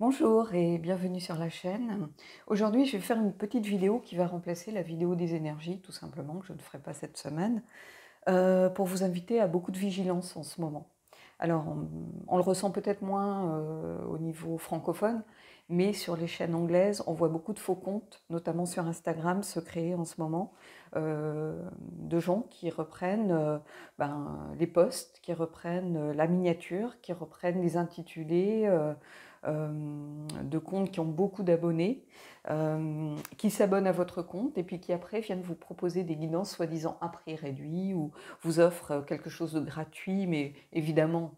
Bonjour et bienvenue sur la chaîne. Aujourd'hui, je vais faire une petite vidéo qui va remplacer la vidéo des énergies, tout simplement, que je ne ferai pas cette semaine, pour vous inviter à beaucoup de vigilance en ce moment. Alors, on le ressent peut-être moins au niveau francophone, mais sur les chaînes anglaises, on voit beaucoup de faux comptes, notamment sur Instagram, se créer en ce moment, de gens qui reprennent les posts, qui reprennent la miniature, qui reprennent les intitulés de comptes qui ont beaucoup d'abonnés, qui s'abonnent à votre compte et puis qui après viennent vous proposer des guidances soi-disant à prix réduit ou vous offrent quelque chose de gratuit, mais évidemment,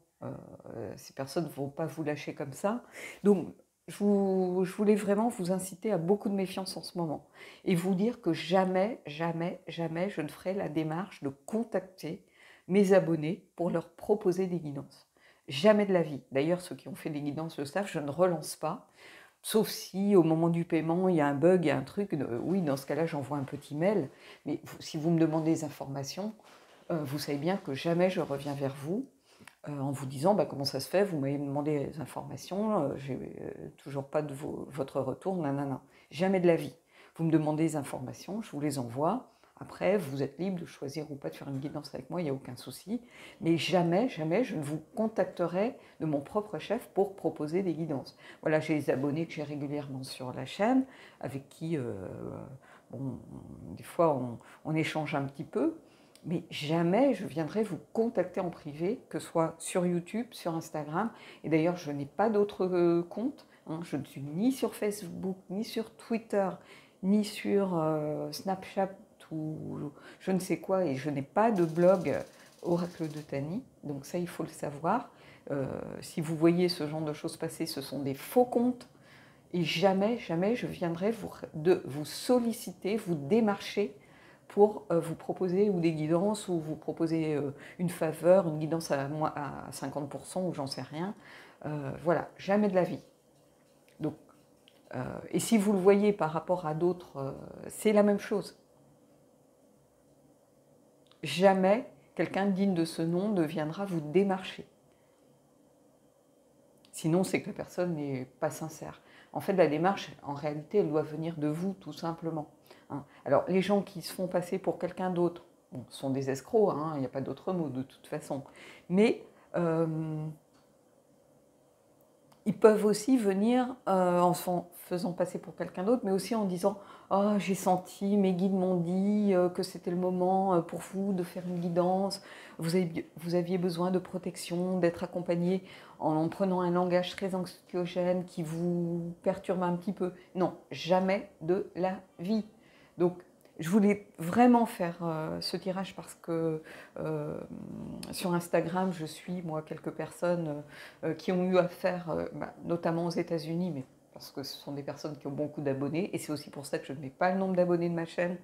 ces personnes ne vont pas vous lâcher comme ça. Donc, je voulais vraiment vous inciter à beaucoup de méfiance en ce moment et vous dire que jamais, jamais, jamais je ne ferai la démarche de contacter mes abonnés pour leur proposer des guidances. Jamais de la vie. D'ailleurs, ceux qui ont fait des guidances le savent, je ne relance pas. Sauf si au moment du paiement, il y a un bug, il y a un truc, oui, dans ce cas-là, j'envoie un petit mail. Mais si vous me demandez des informations, vous savez bien que jamais je reviens vers vous en vous disant comment ça se fait, vous m'avez demandé des informations, j'ai toujours pas de votre retour, nanana. Jamais de la vie. Vous me demandez des informations, je vous les envoie. Après, vous êtes libre de choisir ou pas de faire une guidance avec moi, il n'y a aucun souci. Mais jamais, jamais, je ne vous contacterai de mon propre chef pour proposer des guidances. Voilà, j'ai des abonnés que j'ai régulièrement sur la chaîne, avec qui, des fois, on échange un petit peu. Mais jamais je viendrai vous contacter en privé, que ce soit sur YouTube, sur Instagram. Et d'ailleurs, je n'ai pas d'autres comptes. Je ne suis ni sur Facebook, ni sur Twitter, ni sur Snapchat ou je ne sais quoi. Et je n'ai pas de blog Oracle de Tani. Donc ça, il faut le savoir. Si vous voyez ce genre de choses passer, ce sont des faux comptes. Et jamais, jamais je viendrai vous solliciter, vous démarcher pour vous proposer ou des guidances ou vous proposer une faveur, une guidance à 50% ou j'en sais rien. Voilà, jamais de la vie. Donc, et si vous le voyez par rapport à d'autres, c'est la même chose. Jamais quelqu'un digne de ce nom ne viendra vous démarcher. Sinon, c'est que la personne n'est pas sincère. En fait, la démarche, en réalité, elle doit venir de vous, tout simplement. Alors, les gens qui se font passer pour quelqu'un d'autre, sont des escrocs, il n'y a pas d'autre mot de toute façon. Mais ils peuvent aussi venir en se faisant passer pour quelqu'un d'autre, mais aussi en disant « Oh, j'ai senti, mes guides m'ont dit que c'était le moment pour vous de faire une guidance, vous aviez besoin de protection, d'être accompagné en prenant un langage très anxiogène qui vous perturbe un petit peu. » Non, jamais de la vie. Donc, je voulais vraiment faire ce tirage parce que sur Instagram, je suis, moi, quelques personnes qui ont eu affaire, notamment aux États-Unis, mais parce que ce sont des personnes qui ont beaucoup d'abonnés, et c'est aussi pour ça que je ne mets pas le nombre d'abonnés de ma chaîne,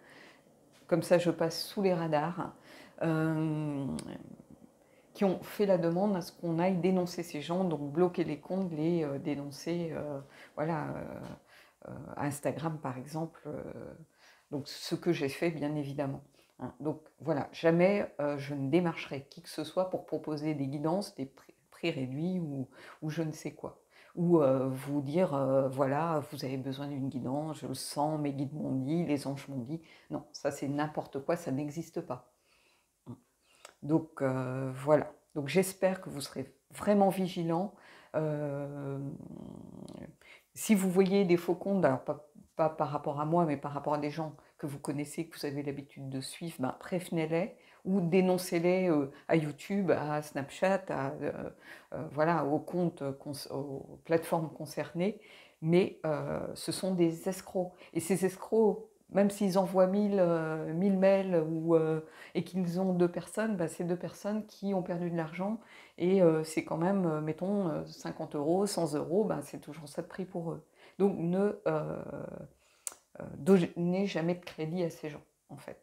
comme ça je passe sous les radars, qui ont fait la demande à ce qu'on aille dénoncer ces gens, donc bloquer les comptes, les dénoncer, Instagram par exemple, donc ce que j'ai fait bien évidemment. Donc voilà, jamais je ne démarcherai qui que ce soit pour proposer des guidances, des prix réduits ou je ne sais quoi. Ou vous dire, voilà, vous avez besoin d'une guidance, je le sens, mes guides m'ont dit, les anges m'ont dit. Non, ça c'est n'importe quoi, ça n'existe pas. Donc voilà, donc j'espère que vous serez vraiment vigilants. Si vous voyez des faux comptes, alors pas par rapport à moi, mais par rapport à des gens que vous connaissez, que vous avez l'habitude de suivre, prévenez-les ou dénoncez-les à YouTube, à Snapchat, voilà, aux comptes, aux plateformes concernées. Mais ce sont des escrocs. Et ces escrocs, même s'ils envoient 1000 mails et qu'ils ont deux personnes, c'est deux personnes qui ont perdu de l'argent et c'est quand même, mettons, 50 €, 100 €, c'est toujours ça de prix pour eux. Donc ne donnez jamais de crédit à ces gens, en fait.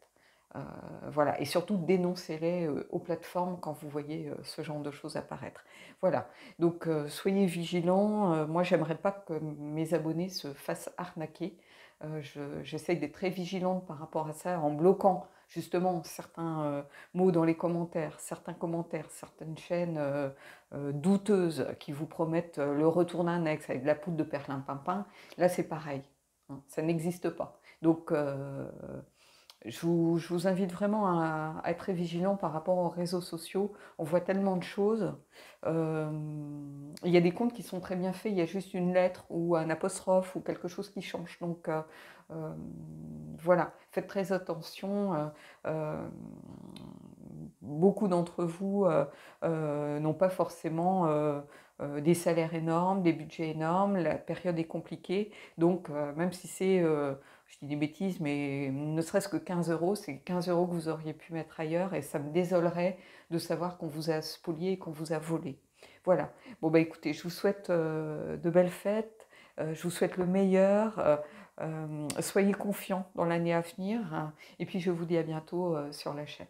Voilà, et surtout dénoncez-les aux plateformes quand vous voyez ce genre de choses apparaître. Voilà, donc soyez vigilants. Moi, j'aimerais pas que mes abonnés se fassent arnaquer. J'essaye d'être très vigilante par rapport à ça en bloquant justement certains mots dans les commentaires, certaines chaînes douteuses qui vous promettent le retour d'un ex avec de la poudre de perlimpinpin, là c'est pareil, hein, ça n'existe pas. Donc je vous invite vraiment à être très vigilant par rapport aux réseaux sociaux. On voit tellement de choses. Euh, il y a des comptes qui sont très bien faits. Il y a juste une lettre ou un apostrophe ou quelque chose qui change. Donc euh, voilà, faites très attention. Euh, Beaucoup d'entre vous n'ont pas forcément des salaires énormes, des budgets énormes. La période est compliquée. Donc même si c'est je dis des bêtises, mais ne serait-ce que 15 euros, c'est 15 euros que vous auriez pu mettre ailleurs et ça me désolerait de savoir qu'on vous a spolié et qu'on vous a volé. Voilà. Bon, bah écoutez, je vous souhaite de belles fêtes, je vous souhaite le meilleur, soyez confiants dans l'année à venir, hein, et puis je vous dis à bientôt sur la chaîne.